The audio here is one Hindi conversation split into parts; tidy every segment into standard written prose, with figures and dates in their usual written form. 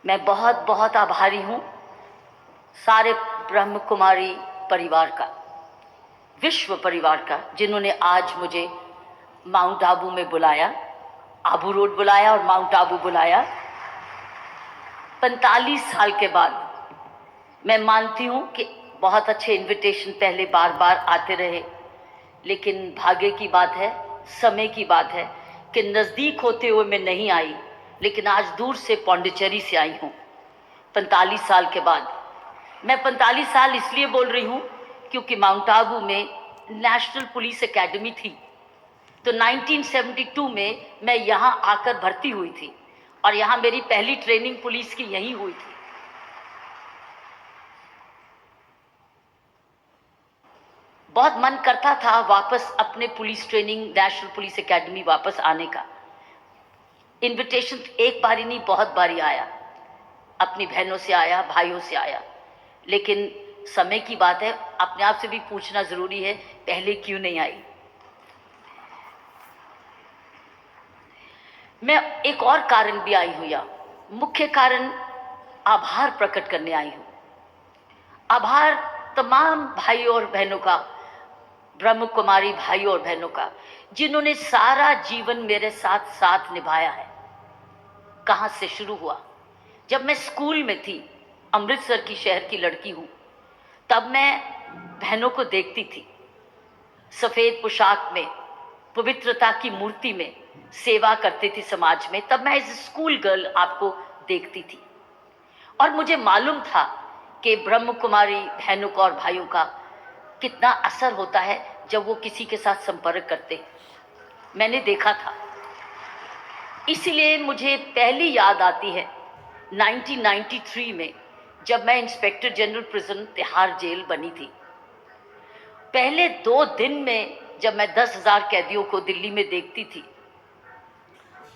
मैं बहुत बहुत आभारी हूँ सारे ब्रह्म कुमारी परिवार का, विश्व परिवार का, जिन्होंने आज मुझे माउंट आबू में बुलाया, आबू रोड बुलाया और माउंट आबू बुलाया। 45 साल के बाद मैं मानती हूँ कि बहुत अच्छे इनविटेशन पहले बार बार आते रहे, लेकिन भाग्य की बात है, समय की बात है कि नज़दीक होते हुए मैं नहीं आई, लेकिन आज दूर से पौंडीचेरी से आई हूँ 45 साल के बाद। मैं 45 साल इसलिए बोल रही हूँ क्योंकि माउंट आबू में नेशनल पुलिस एकेडमी थी, तो 1972 में मैं यहाँ आकर भर्ती हुई थी और यहाँ मेरी पहली ट्रेनिंग पुलिस की यहीं हुई थी। बहुत मन करता था वापस अपने police training national police academy वापस आने का। इनविटेशन एक बारी नहीं, बहुत बारी आया, अपनी बहनों से आया, भाइयों से आया, लेकिन समय की बात है, अपने आप से भी पूछना जरूरी है पहले क्यों नहीं आई। मैं एक और कारण भी आई हूं यहाँ, मुख्य कारण आभार प्रकट करने आई हूं। आभार तमाम भाइयों और बहनों का, ब्रह्म कुमारी भाइयों और बहनों का, जिन्होंने सारा जीवन मेरे साथ साथ निभाया है। कहां से शुरू हुआ? जब मैं स्कूल में थी, अमृतसर की शहर की लड़की हूं, तब मैं बहनों को देखती थी सफेद पोशाक में, पवित्रता की मूर्ति में सेवा करती थी समाज में। तब मैं एज स्कूल गर्ल आपको देखती थी और मुझे मालूम था कि ब्रह्म कुमारी बहनों का और भाइयों का कितना असर होता है जब वो किसी के साथ संपर्क करते। मैंने देखा था, इसलिए मुझे पहली याद आती है 1993 में, जब मैं inspector general prison Tihar jail बनी थी। पहले 2 दिन में जब मैं 10,000 कैदियों को दिल्ली में देखती थी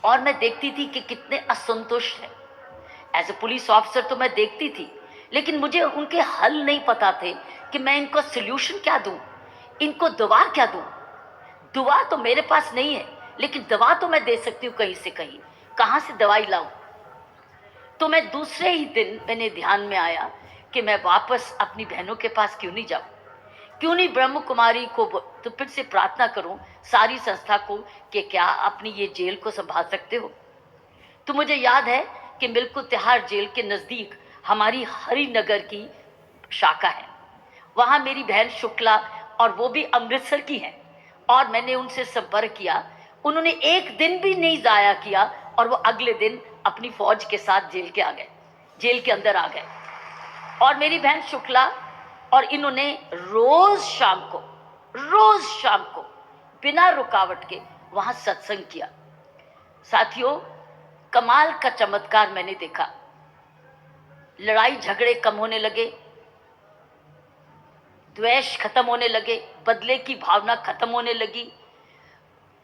और मैं देखती थी कि कितने असंतुष्ट हैं। एज ए पुलिस ऑफिसर तो मैं देखती थी, लेकिन मुझे उनके हल नहीं पता थे कि मैं इनको सोल्यूशन क्या दूं, इनको दवा क्या दूं। दवा तो मेरे पास नहीं है, लेकिन दवा तो मैं दे सकती हूँ कहीं से कहीं, कहाँ से दवाई लाऊं। तो मैं दूसरे ही दिन मैंने ध्यान में आया कि मैं वापस अपनी बहनों के पास क्यों नहीं जाऊं, क्यों नहीं ब्रह्म कुमारी को तो फिर से प्रार्थना करूं, सारी संस्था को, कि क्या अपनी ये जेल को संभाल सकते हो। तो मुझे याद है कि बिल्कुल तिहाड़ जेल के नज़दीक हमारी हरिनगर की शाखा है, वहाँ मेरी बहन शुक्ला, और वो भी अमृतसर की है, और मैंने उनसे संपर्क किया। उन्होंने एक दिन भी नहीं ज़ाया किया और वो अगले दिन अपनी फौज के साथ जेल के आ गए, जेल के अंदर आ गए। और मेरी बहन शुक्ला और इन्होंने रोज शाम को बिना रुकावट के वहां सत्संग किया। साथियों, कमाल का चमत्कार मैंने देखा। लड़ाई झगड़े कम होने लगे, द्वेष खत्म होने लगे, बदले की भावना खत्म होने लगी,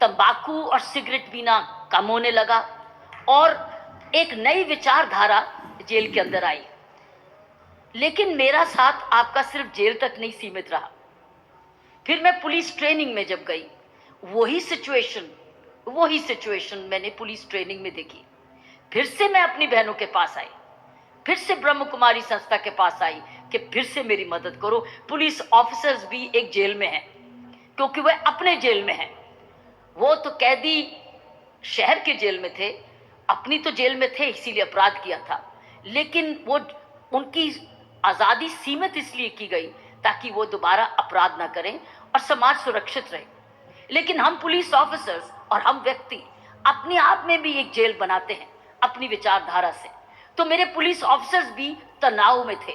तंबाकू और सिगरेट पीना कम होने लगा और एक नई विचारधारा जेल के अंदर आई। लेकिन मेरा साथ आपका सिर्फ जेल तक नहीं सीमित रहा। फिर मैं पुलिस ट्रेनिंग में जब गई, वही सिचुएशन मैंने पुलिस ट्रेनिंग में देखी। फिर से मैं अपनी बहनों के पास आई, फिर से ब्रह्म कुमारी संस्था के पास आई कि फिर से मेरी मदद करो। पुलिस ऑफिसर्स भी एक जेल में हैं, क्योंकि वह अपने जेल में हैं। वो तो कैदी शहर के जेल में थे, अपनी तो जेल में थे, इसीलिए अपराध किया था, लेकिन वो उनकी आज़ादी सीमित इसलिए की गई ताकि वो दोबारा अपराध ना करें और समाज सुरक्षित रहे। लेकिन हम पुलिस ऑफिसर्स और हम व्यक्ति अपने आप में भी एक जेल बनाते हैं अपनी विचारधारा से। तो मेरे पुलिस ऑफिसर्स भी तनाव में थे।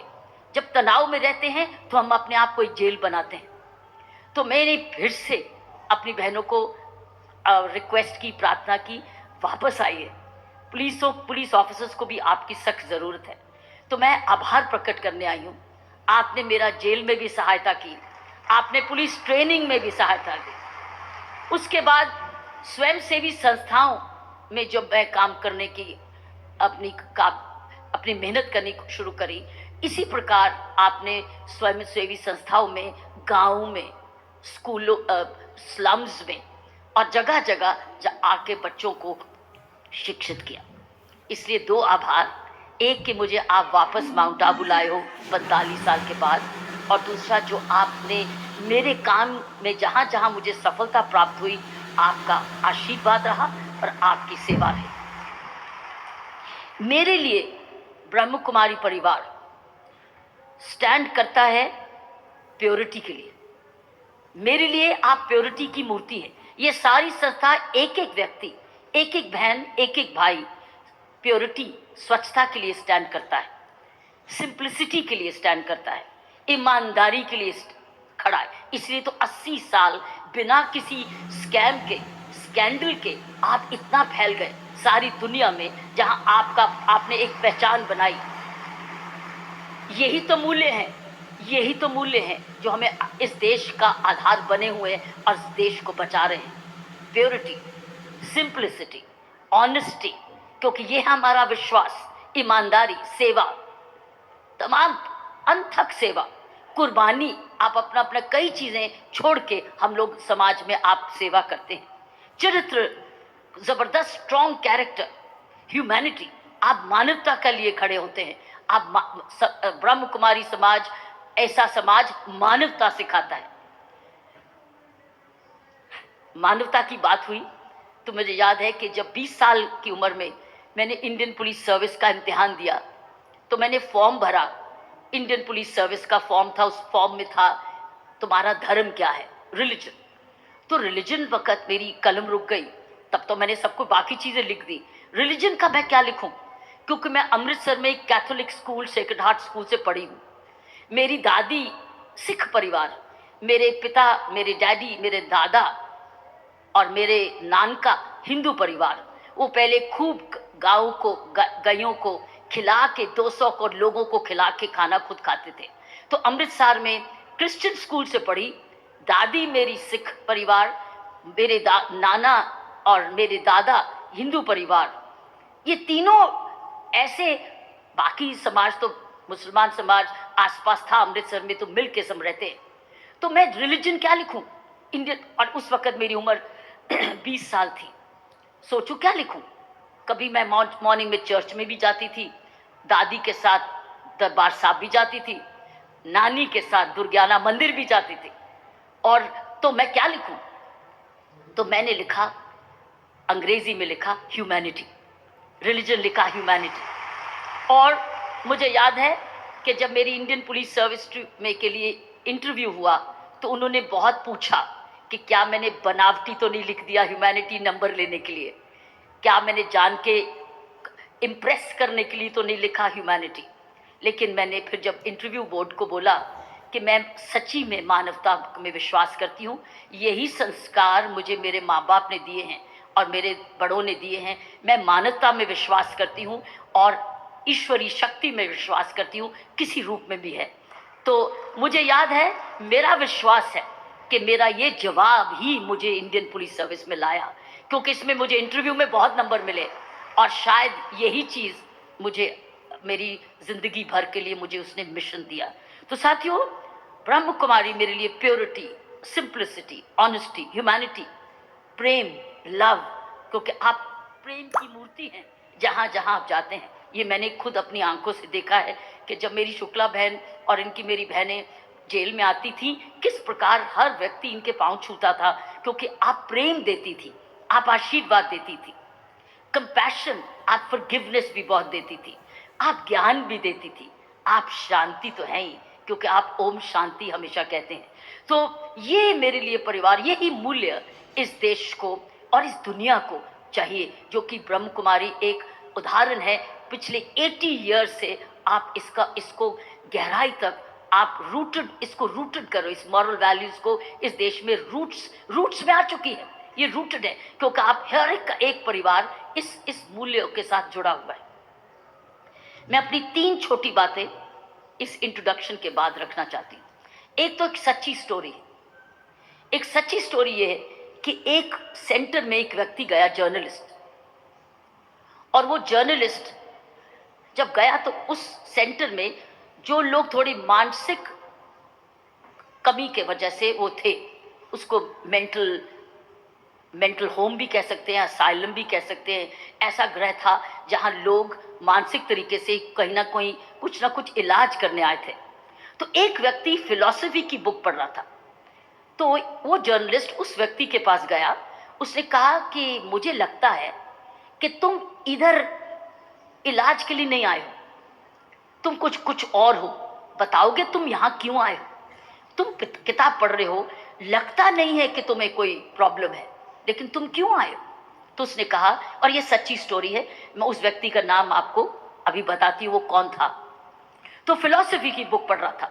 जब तनाव में रहते हैं तो हम अपने आप को एक जेल बनाते हैं। तो मैंने फिर से अपनी बहनों को रिक्वेस्ट की, प्रार्थना की, वापस आइए, पुलिस ऑफिसर्स को भी आपकी सख्त ज़रूरत है। तो मैं आभार प्रकट करने आई हूँ। आपने मेरा जेल में भी सहायता की, आपने पुलिस ट्रेनिंग में भी सहायता की। उसके बाद स्वयंसेवी संस्थाओं में जब मैं काम करने की अपनी मेहनत करनी शुरू करी, इसी प्रकार आपने स्वयंसेवी संस्थाओं में, गाँव में, स्कूलों, स्लम्स में और जगह जगह आके बच्चों को शिक्षित किया। इसलिए 2 आभार। एक कि मुझे आप वापस माउंट आबू लाए हो 45 साल के बाद, और दूसरा जो आपने मेरे काम में जहाँ जहाँ मुझे सफलता प्राप्त हुई, आपका आशीर्वाद रहा और आपकी सेवा रही। मेरे लिए ब्रह्म कुमारी परिवार स्टैंड करता है प्योरिटी के लिए। मेरे लिए आप प्योरिटी की मूर्ति है। ये सारी संस्था, एक एक व्यक्ति, एक एक बहन, एक एक भाई प्योरिटी, स्वच्छता के लिए स्टैंड करता है, सिंप्लिसिटी के लिए स्टैंड करता है, ईमानदारी के लिए खड़ा है। इसलिए तो 80 साल बिना किसी स्कैम के, स्कैंडल के आप इतना फैल गए सारी दुनिया में, जहां आपने एक पहचान बनाई। यही तो मूल्य हैं, यही तो मूल्य हैं जो हमें इस देश का आधार बने हुए हैं और इस देश को बचा रहे हैं। प्योरिटी, सिंप्लिसिटी, ऑनेस्टी, क्योंकि ये है हमारा विश्वास, ईमानदारी, सेवा, तमाम अनथक सेवा, कुर्बानी। आप अपना अपना कई चीज़ें छोड़ के हम लोग समाज में आप सेवा करते हैं। चरित्र, ज़बरदस्त स्ट्रॉन्ग कैरेक्टर, ह्यूमैनिटी, आप मानवता के लिए खड़े होते हैं। आप ब्रह्म कुमारी समाज ऐसा समाज मानवता सिखाता है। मानवता की बात हुई तो मुझे याद है कि जब 20 साल की उम्र में मैंने इंडियन पुलिस सर्विस का इम्तिहान दिया, तो मैंने फॉर्म भरा। इंडियन पुलिस सर्विस का फॉर्म था, उस फॉर्म में था तुम्हारा धर्म क्या है, रिलीजन। तो रिलीजन वक्त मेरी कलम रुक गई। तब तो मैंने सबको बाकी चीज़ें लिख दी, रिलीजन का मैं क्या लिखूं, क्योंकि मैं अमृतसर में एक Catholic school, sacred heart school से पढ़ी हूँ। मेरी दादी सिख परिवार, मेरे पिता, मेरे डैडी, मेरे दादा और मेरे नानका हिंदू परिवार। वो पहले खूब गायों को, गायों को खिला के 200 को लोगों को खिला के खाना खुद खाते थे। तो अमृतसर में क्रिश्चियन स्कूल से पढ़ी। दादी मेरी सिख परिवार, मेरे नाना और मेरे दादा हिंदू परिवार। ये तीनों ऐसे, बाकी समाज तो मुसलमान समाज आसपास था अमृतसर में, तो मिल के सब रहते हैं। तो मैं रिलीजन क्या लिखूं, इंडियन, और उस वक्त मेरी उम्र 20 साल थी। सोचूं क्या लिखूं। कभी मैं मॉर्निंग में चर्च में भी जाती थी, दादी के साथ दरबार साहब भी जाती थी, नानी के साथ दुर्गाना मंदिर भी जाती थी। और तो मैं क्या लिखूं, तो मैंने लिखा, अंग्रेजी में लिखा ह्यूमैनिटी, रिलीजन लिखा ह्यूमैनिटी। और मुझे याद है कि जब मेरी इंडियन पुलिस सर्विस में के लिए इंटरव्यू हुआ, तो उन्होंने बहुत पूछा कि क्या मैंने बनावटी तो नहीं लिख दिया ह्यूमैनिटी नंबर लेने के लिए, क्या मैंने जान के इम्प्रेस करने के लिए तो नहीं लिखा ह्यूमैनिटी। लेकिन मैंने फिर जब इंटरव्यू बोर्ड को बोला कि मैं सच्ची में मानवता में विश्वास करती हूँ, यही संस्कार मुझे मेरे माँ बाप ने दिए हैं और मेरे बड़ों ने दिए हैं। मैं मानवता में विश्वास करती हूँ और ईश्वरीय शक्ति में विश्वास करती हूँ, किसी रूप में भी है। तो मुझे याद है, मेरा विश्वास है कि मेरा ये जवाब ही मुझे इंडियन पुलिस सर्विस में लाया, क्योंकि इसमें मुझे इंटरव्यू में बहुत नंबर मिले और शायद यही चीज़ मुझे मेरी ज़िंदगी भर के लिए मुझे उसने मिशन दिया। तो साथियों, ब्रह्म कुमारी मेरे लिए प्योरिटी, सिंप्लिसिटी, ऑनेस्टी, ह्यूमैनिटी, प्रेम, लव, क्योंकि आप प्रेम की मूर्ति हैं जहाँ जहाँ आप जाते हैं। ये मैंने खुद अपनी आंखों से देखा है कि जब मेरी शुक्ला बहन और इनकी मेरी बहनें जेल में आती थी, किस प्रकार हर व्यक्ति इनके पांव छूता था, क्योंकि आप प्रेम देती थी, आप आशीर्वाद देती थी, कंपैशन, आप फॉरगिवनेस भी बहुत देती थी, आप ज्ञान भी देती थी, आप शांति तो हैं ही, क्योंकि आप ओम शांति हमेशा कहते हैं। तो ये मेरे लिए परिवार, यही मूल्य इस देश को और इस दुनिया को चाहिए, जो कि ब्रह्म कुमारी एक उदाहरण है। पिछले 80 ईयर्स से आप इसको गहराई तक आप इसको रूटेड करो, इस मॉरल वैल्यूज को इस देश में रूट्स में आ चुकी है, ये रूटेड है, क्योंकि आप हर एक परिवार इस मूल्यों के साथ जुड़ा हुआ है। मैं अपनी 3 छोटी बातें इस इंट्रोडक्शन के बाद रखना चाहती हूँ। एक तो एक सच्ची स्टोरी ये है कि एक सेंटर में एक व्यक्ति गया, जर्नलिस्ट, और वो जर्नलिस्ट जब गया तो उस सेंटर में जो लोग थोड़ी मानसिक कमी के वजह से वो थे, उसको मेंटल होम भी कह सकते हैं, असाइलम भी कह सकते हैं, ऐसा गृह था जहां लोग मानसिक तरीके से कहीं ना कहीं कुछ ना कुछ इलाज करने आए थे। तो एक व्यक्ति फिलॉसफी की बुक पढ़ रहा था। तो वो जर्नलिस्ट उस व्यक्ति के पास गया। उसने कहा कि मुझे लगता है कि तुम इधर इलाज के लिए नहीं आए हो, तुम कुछ और हो। बताओगे तुम यहाँ क्यों आए हो? तुम किताब पढ़ रहे हो, लगता नहीं है कि तुम्हें कोई प्रॉब्लम है, लेकिन तुम क्यों आए हो? तो उसने कहा, और ये सच्ची स्टोरी है, मैं उस व्यक्ति का नाम आपको अभी बताती हूँ वो कौन था। तो फिलॉसफी की बुक पढ़ रहा था।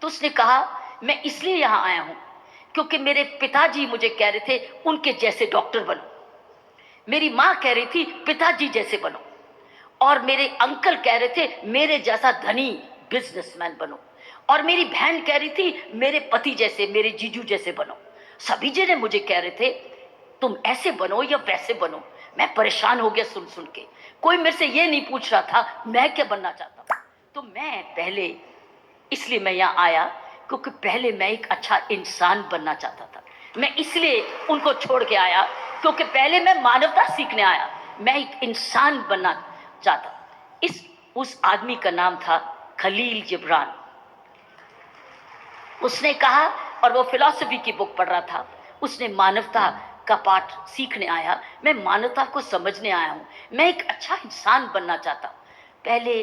तो उसने कहा, मैं इसलिए यहाँ आया हूँ क्योंकि मेरे पिताजी मुझे कह रहे थे उनके जैसे डॉक्टर बनो, मेरी माँ कह रही थी पिताजी जैसे बनो, और मेरे अंकल कह रहे थे मेरे जैसा धनी बिजनेसमैन बनो, और मेरी बहन कह रही थी मेरे पति जैसे, मेरे जीजू जैसे बनो। सभी जने मुझे कह रहे थे तुम ऐसे बनो या वैसे बनो। मैं परेशान हो गया सुन सुन के। कोई मेरे से ये नहीं पूछ रहा था मैं क्या बनना चाहता हूँ। तो मैं पहले, इसलिए मैं यहाँ आया क्योंकि पहले मैं एक अच्छा इंसान बनना चाहता था। मैं इसलिए उनको छोड़ के आया क्योंकि पहले मैं मानवता सीखने आया, मैं एक इंसान बनना चाहता। उस आदमी का नाम था खलील जिब्रान। उसने कहा, और वो फिलॉसफी की बुक पढ़ रहा था, उसने मानवता का पाठ सीखने आया, मैं मानवता को समझने आया हूँ, मैं एक अच्छा इंसान बनना चाहता हूँ। पहले